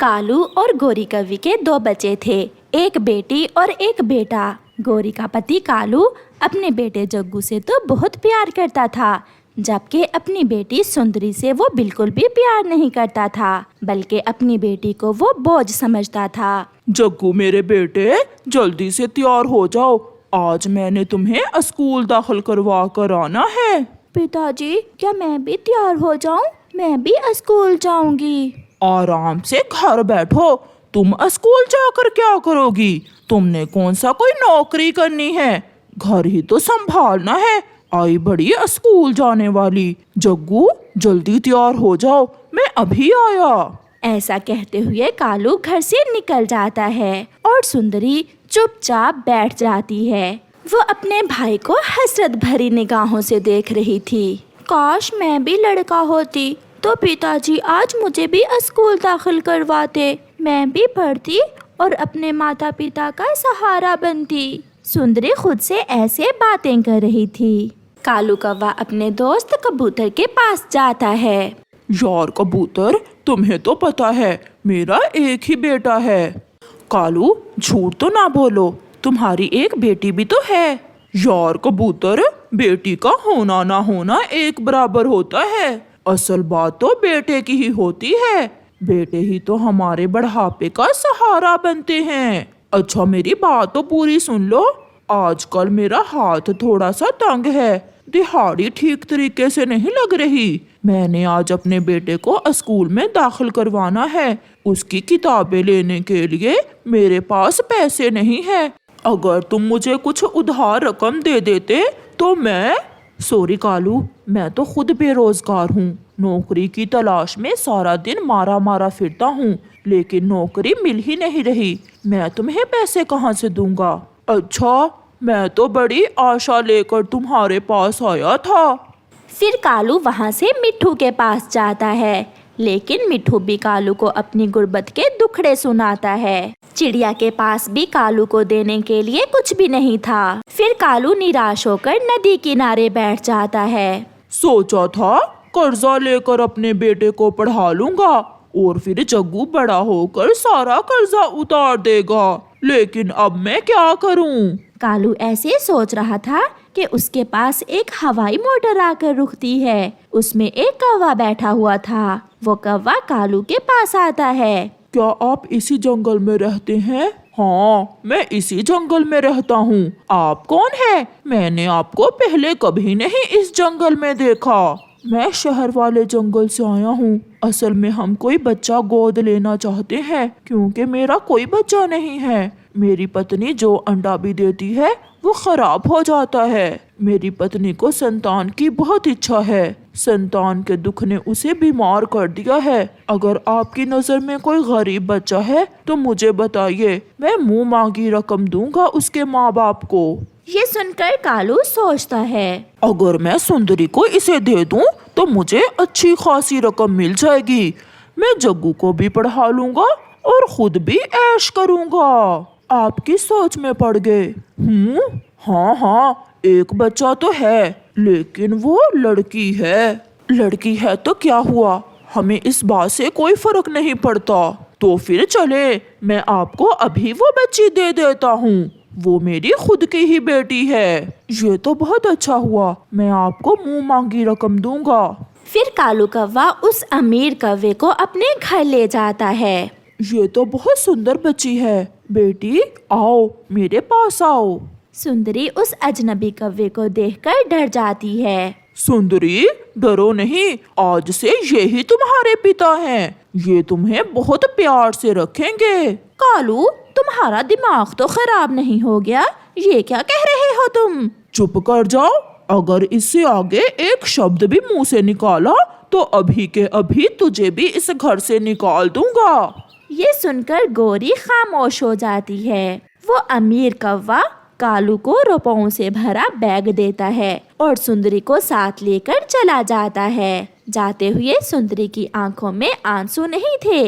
कालू और गोरी कौवे के दो बच्चे थे, एक बेटी और एक बेटा। गोरी का पति कालू अपने बेटे जग्गू से तो बहुत प्यार करता था, जबकि अपनी बेटी सुंदरी से वो बिल्कुल भी प्यार नहीं करता था, बल्कि अपनी बेटी को वो बोझ समझता था। जग्गू मेरे बेटे, जल्दी से तैयार हो जाओ, आज मैंने तुम्हें स्कूल दाखिल करवा कर आना है। पिताजी, क्या मैं भी तैयार हो जाऊं? मैं भी स्कूल जाऊंगी। आराम से घर बैठो, तुम स्कूल जाकर क्या करोगी? तुमने कौन सा कोई नौकरी करनी है? घर ही तो संभालना है। आई बड़ी स्कूल जाने वाली। जग्गू जल्दी तैयार हो जाओ, मैं अभी आया। ऐसा कहते हुए कालू घर से निकल जाता है और सुंदरी चुपचाप बैठ जाती है। वो अपने भाई को हसरत भरी निगाहों से देख रही थी। काश मैं भी लड़का होती तो पिताजी आज मुझे भी स्कूल दाखिल करवाते, मैं भी पढ़ती और अपने माता पिता का सहारा बनती। सुंदरी खुद से ऐसे बातें कर रही थी। कालू कौवा अपने दोस्त कबूतर के पास जाता है। यार कबूतर, तुम्हें तो पता है मेरा एक ही बेटा है। कालू झूठ तो ना बोलो, तुम्हारी एक बेटी भी तो है। यार कबूतर, बेटी का होना ना होना एक बराबर होता है। असल बात तो बेटे की ही होती है। बेटे ही तो हमारे बढ़ापे का सहारा बनते हैं। अच्छा मेरी बात तो पूरी सुन लो। आजकल मेरा हाथ थोड़ा सा तंग है, दिहाड़ी ठीक तरीके से नहीं लग रही। मैंने आज अपने बेटे को स्कूल में दाखिल करवाना है। उसकी किताबें लेने के लिए मेरे पास पैसे नहीं है। अगर तुम मुझे कुछ उधार रकम दे देते तो मैं। सॉरी कालू, मैं तो खुद बेरोजगार हूँ। नौकरी की तलाश में सारा दिन मारा मारा फिरता हूँ, लेकिन नौकरी मिल ही नहीं रही। मैं तुम्हें पैसे कहाँ से दूंगा? अच्छा, मैं तो बड़ी आशा लेकर तुम्हारे पास आया था। फिर कालू वहाँ से मिट्ठू के पास जाता है, लेकिन मिट्ठू भी कालू को अपनी गुर्बत के दुखड़े सुनाता है। चिड़िया के पास भी कालू को देने के लिए कुछ भी नहीं था। फिर कालू निराश होकर नदी किनारे बैठ जाता है। सोचा था कर्जा लेकर अपने बेटे को पढ़ा लूंगा और फिर जग्गू बड़ा होकर सारा कर्जा उतार देगा, लेकिन अब मैं क्या करूं? कालू ऐसे सोच रहा था कि उसके पास एक हवाई मोटर आकर रुकती है। उसमें एक कौवा बैठा हुआ था। वो कौवा कालू के पास आता है। क्या आप इसी जंगल में रहते हैं? हाँ, मैं इसी जंगल में रहता हूँ। आप कौन है? मैंने आपको पहले कभी नहीं इस जंगल में देखा। मैं शहर वाले जंगल से आया हूँ। असल में हम कोई बच्चा गोद लेना चाहते हैं, क्योंकि मेरा कोई बच्चा नहीं है। मेरी पत्नी जो अंडा भी देती है वो खराब हो जाता है। मेरी पत्नी को संतान की बहुत इच्छा है। संतान के दुख ने उसे बीमार कर दिया है। अगर आपकी नजर में कोई गरीब बच्चा है तो मुझे बताइए, मैं मुंह मांगी रकम दूंगा उसके माँ बाप को। ये सुनकर कालू सोचता है, अगर मैं सुंदरी को इसे दे दूं तो मुझे अच्छी खासी रकम मिल जाएगी। मैं जग्गू को भी पढ़ा लूंगा और खुद भी ऐश करूंगा। आपकी सोच में पड़ गए। हाँ, एक बच्चा तो है, लेकिन वो लड़की है। लड़की है तो क्या हुआ, हमें इस बात से कोई फर्क नहीं पड़ता। तो फिर चले, मैं आपको अभी वो बच्ची दे देता हूँ। वो मेरी खुद की ही बेटी है। ये तो बहुत अच्छा हुआ, मैं आपको मुंह मांगी रकम दूंगा। फिर कालू कौवा उस अमीर कौवे को अपने घर ले जाता है। ये तो बहुत सुंदर बच्ची है। बेटी आओ, मेरे पास आओ। सुंदरी उस अजनबी कौवे को देखकर डर जाती है। सुंदरी डरो नहीं, आज से ये ही तुम्हारे पिता हैं। ये तुम्हें बहुत प्यार से रखेंगे। कालू, तुम्हारा दिमाग तो खराब नहीं हो गया? ये क्या कह रहे हो तुम? चुप कर जाओ। अगर इससे आगे एक शब्द भी मुंह से निकाला तो अभी के अभी तुझे भी इस घर से निकाल दूंगा। ये सुनकर गोरी खामोश हो जाती है। वो अमीर कौवा कालू को रुपयों से भरा बैग देता है और सुंदरी को साथ लेकर चला जाता है। जाते हुए सुंदरी की आंखों में आंसू नहीं थे,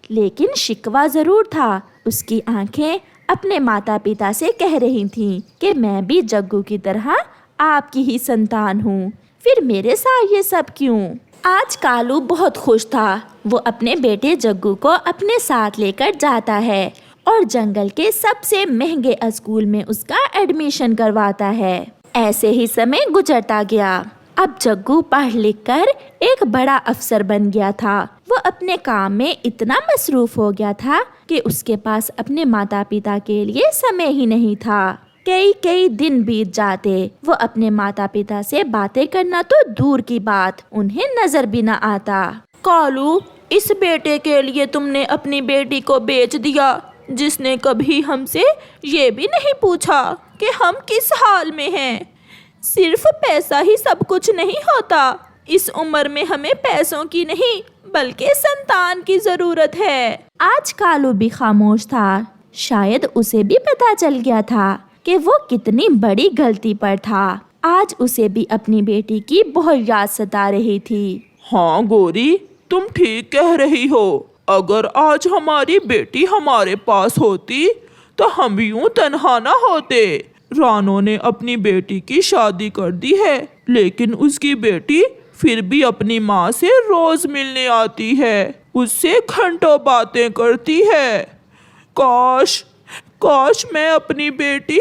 लेकिन शिकवा जरूर था। उसकी आंखें अपने माता पिता से कह रही थीं कि मैं भी जग्गू की तरह आपकी ही संतान हूँ। फिर मेरे साथ ये सब क्यों? आज कालू बहुत खुश था। वो अपने बेटे जग्गू को अपने साथ लेकर जाता है और जंगल के सबसे महंगे स्कूल में उसका एडमिशन करवाता है। ऐसे ही समय गुजरता गया। अब जग्गू पढ़ लिख कर एक बड़ा अफसर बन गया था। वो अपने काम में इतना मसरूफ हो गया था कि उसके पास अपने माता पिता के लिए समय ही नहीं था। कई कई दिन बीत जाते, वो अपने माता पिता से बातें करना तो दूर की बात, उन्हें नजर भी न आता। कालू, इस बेटे के लिए तुमने अपनी बेटी को बेच दिया, जिसने कभी हमसे ये भी नहीं पूछा कि हम किस हाल में हैं। सिर्फ पैसा ही सब कुछ नहीं होता। इस उम्र में हमें पैसों की नहीं बल्कि संतान की जरूरत है। आज कालू भी खामोश था। शायद उसे भी पता चल गया था कि वो कितनी बड़ी गलती पर था। आज उसे भी अपनी बेटी की बहुत याद सता रही थी। हाँ गोरी, तुम ठीक कह रही हो। अगर आज हमारी बेटी हमारे पास होती तो हम यूं तन्हा ना होते। रानो ने अपनी बेटी की शादी कर दी है, लेकिन उसकी बेटी फिर भी अपनी माँ से रोज मिलने आती है, उससे घंटों बातें करती है। काश काश मैं अपनी बेटी।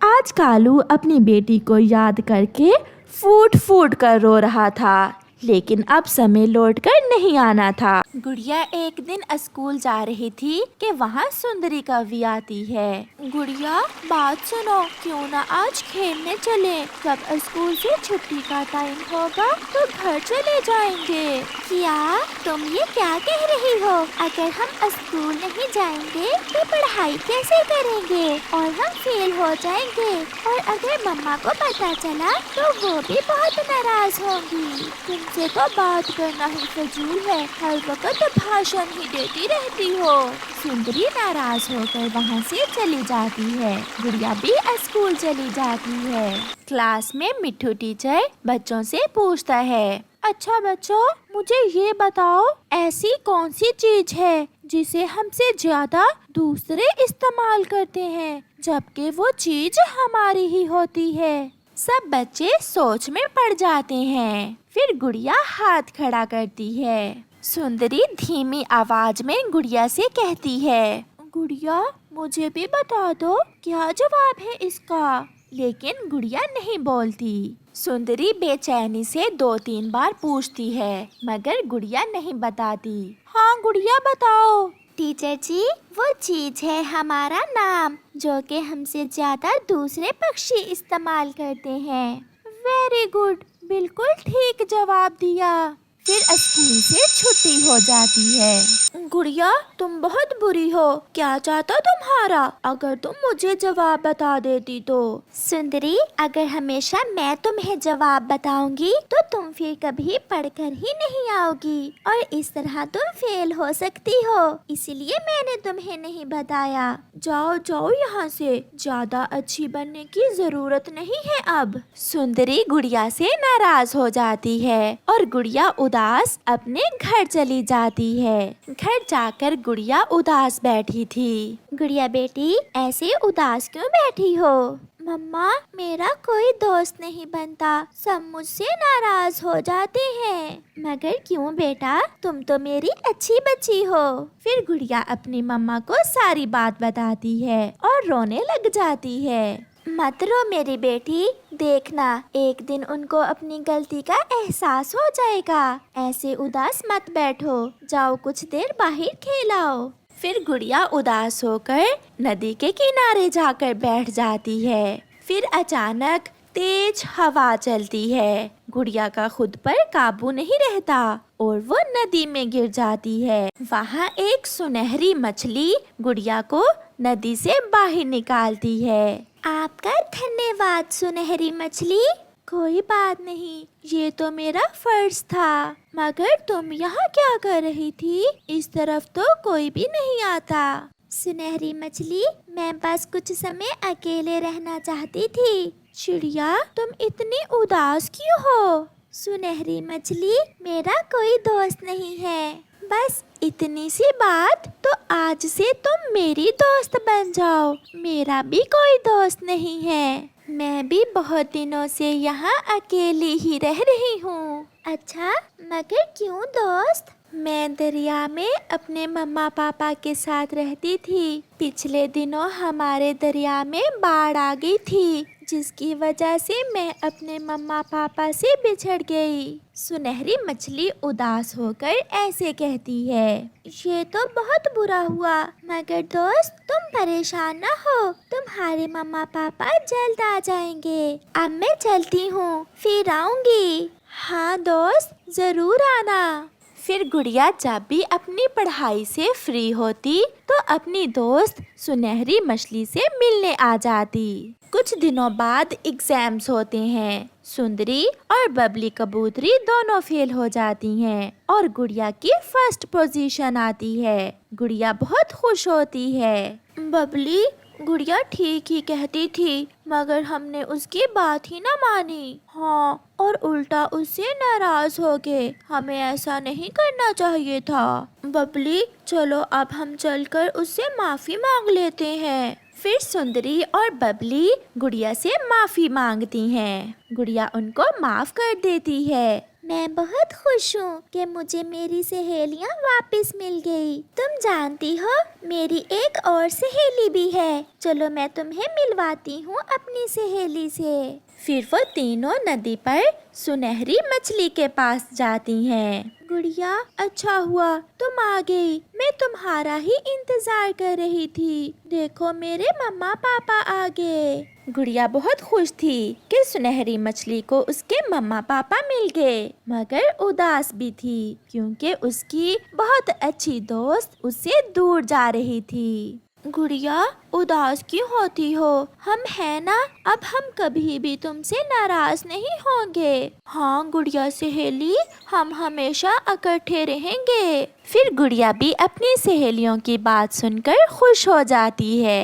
आज कालू अपनी बेटी को याद करके फूट फूट कर रो रहा था, लेकिन अब समय लौट कर नहीं आना था। गुड़िया एक दिन स्कूल जा रही थी कि वहाँ सुंदरी कवि आती है। गुड़िया, बात सुनो, क्यों ना आज खेलने चले? जब स्कूल से छुट्टी का टाइम होगा तो घर चले जाएंगे। क्या तुम ये क्या कह रही हो? अगर हम स्कूल नहीं जाएंगे तो पढ़ाई कैसे करेंगे और हम फेल हो जाएंगे, और अगर मम्मा को पता चला तो वो भी बहुत नाराज होंगी। तुमसे तो बात करना ही फजूल है, हर वक्त भाषण ही देती रहती हो। सुंदरी नाराज होकर वहाँ से चली जाती है। गुड़िया भी स्कूल चली जाती है। क्लास में मिठू टीचर बच्चों से पूछता है, अच्छा बच्चों, मुझे ये बताओ, ऐसी कौन सी चीज है जिसे हमसे ज्यादा दूसरे इस्तेमाल करते हैं, जबकि वो चीज हमारी ही होती है? सब बच्चे सोच में पड़ जाते हैं। फिर गुड़िया हाथ खड़ा करती है। सुंदरी धीमी आवाज में गुड़िया से कहती है, गुड़िया, मुझे भी बता दो, क्या जवाब है इसका? लेकिन गुड़िया नहीं बोलती। सुंदरी बेचैनी से 2-3 बार पूछती है, मगर गुड़िया नहीं बताती। हाँ गुड़िया, बताओ। टीचर जी, वो चीज है हमारा नाम, जो कि हमसे ज्यादा दूसरे पक्षी इस्तेमाल करते हैं। वेरी गुड, बिल्कुल ठीक जवाब दिया। फिर स्कूल से छुट्टी हो जाती है। गुड़िया, तुम बहुत बुरी हो, क्या चाहता तुम्हारा? अगर तुम मुझे जवाब बता देती तो। सुंदरी, अगर हमेशा मैं तुम्हें जवाब बताऊंगी तो तुम फिर कभी पढ़कर ही नहीं आओगी और इस तरह तुम फेल हो सकती हो, इसलिए मैंने तुम्हें नहीं बताया। जाओ जाओ यहाँ से, ज्यादा अच्छी बनने की जरूरत नहीं है अब। सुंदरी गुड़िया से नाराज हो जाती है और गुड़िया उदास अपने घर चली जाती है। घर जाकर गुड़िया उदास बैठी थी। गुड़िया बेटी, ऐसे उदास क्यों बैठी हो? मम्मा, मेरा कोई दोस्त नहीं बनता, सब मुझसे नाराज हो जाते हैं। मगर क्यों बेटा, तुम तो मेरी अच्छी बच्ची हो। फिर गुड़िया अपनी मम्मा को सारी बात बताती है और रोने लग जाती है। मत रो मेरी बेटी, देखना एक दिन उनको अपनी गलती का एहसास हो जाएगा। ऐसे उदास मत बैठो, जाओ कुछ देर बाहर खेलाओ। फिर गुड़िया उदास होकर नदी के किनारे जाकर बैठ जाती है। फिर अचानक तेज हवा चलती है। गुड़िया का खुद पर काबू नहीं रहता और वो नदी में गिर जाती है। वहाँ एक सुनहरी मछली गुड़िया को नदी से बाहर निकालती है। आपका धन्यवाद सुनहरी मछली। कोई बात नहीं, ये तो मेरा फर्ज था। मगर तुम यहाँ क्या कर रही थी? इस तरफ तो कोई भी नहीं आता। सुनहरी मछली, मैं बस कुछ समय अकेले रहना चाहती थी। चिड़िया, तुम इतनी उदास क्यों हो? सुनहरी मछली, मेरा कोई दोस्त नहीं है। बस इतनी सी बात, तो आज से तुम मेरी दोस्त बन जाओ। मेरा भी कोई दोस्त नहीं है। मैं भी बहुत दिनों से यहाँ अकेली ही रह रही हूँ। अच्छा, मगर क्यों दोस्त? मैं दरिया में अपने मम्मा पापा के साथ रहती थी। पिछले दिनों हमारे दरिया में बाढ़ आ गई थी, जिसकी वजह से मैं अपने मम्मा पापा से बिछड़ गई। सुनहरी मछली उदास होकर ऐसे कहती है, ये तो बहुत बुरा हुआ, मगर दोस्त तुम परेशान न हो, तुम्हारे मम्मा पापा जल्द आ जाएंगे। अब मैं चलती हूँ, फिर आऊंगी। हाँ दोस्त, जरूर आना। फिर गुड़िया जब भी अपनी पढ़ाई से फ्री होती तो अपनी दोस्त सुनहरी मछली से मिलने आ जाती। कुछ दिनों बाद एग्जाम्स होते हैं। सुंदरी और बबली कबूतरी दोनों फेल हो जाती हैं और गुड़िया की फर्स्ट पोजीशन आती है। गुड़िया बहुत खुश होती है। बबली, गुड़िया ठीक ही कहती थी, मगर हमने उसकी बात ही ना मानी। हाँ, और उल्टा उससे नाराज हो गए। हमें ऐसा नहीं करना चाहिए था। बबली, चलो अब हम चलकर उससे माफी मांग लेते हैं। फिर सुंदरी और बबली गुड़िया से माफी मांगती हैं। गुड़िया उनको माफ कर देती है। मैं बहुत खुश हूँ कि मुझे मेरी सहेलियाँ वापस मिल गई। तुम जानती हो, मेरी एक और सहेली भी है। चलो मैं तुम्हें मिलवाती हूँ अपनी सहेली से। फिर वो तीनों नदी पर सुनहरी मछली के पास जाती हैं। गुड़िया, अच्छा हुआ तुम आ गई। मैं तुम्हारा ही इंतजार कर रही थी। देखो, मेरे मम्मा पापा आ गए। गुड़िया बहुत खुश थी कि सुनहरी मछली को उसके मम्मा पापा मिल गए, मगर उदास भी थी क्योंकि उसकी बहुत अच्छी दोस्त उससे दूर जा रही थी। गुड़िया, उदास क्यों होती हो? हम है ना, अब हम कभी भी तुमसे नाराज नहीं होंगे। हाँ गुड़िया सहेली, हम हमेशा इकट्ठे रहेंगे। फिर गुड़िया भी अपनी सहेलियों की बात सुनकर खुश हो जाती है।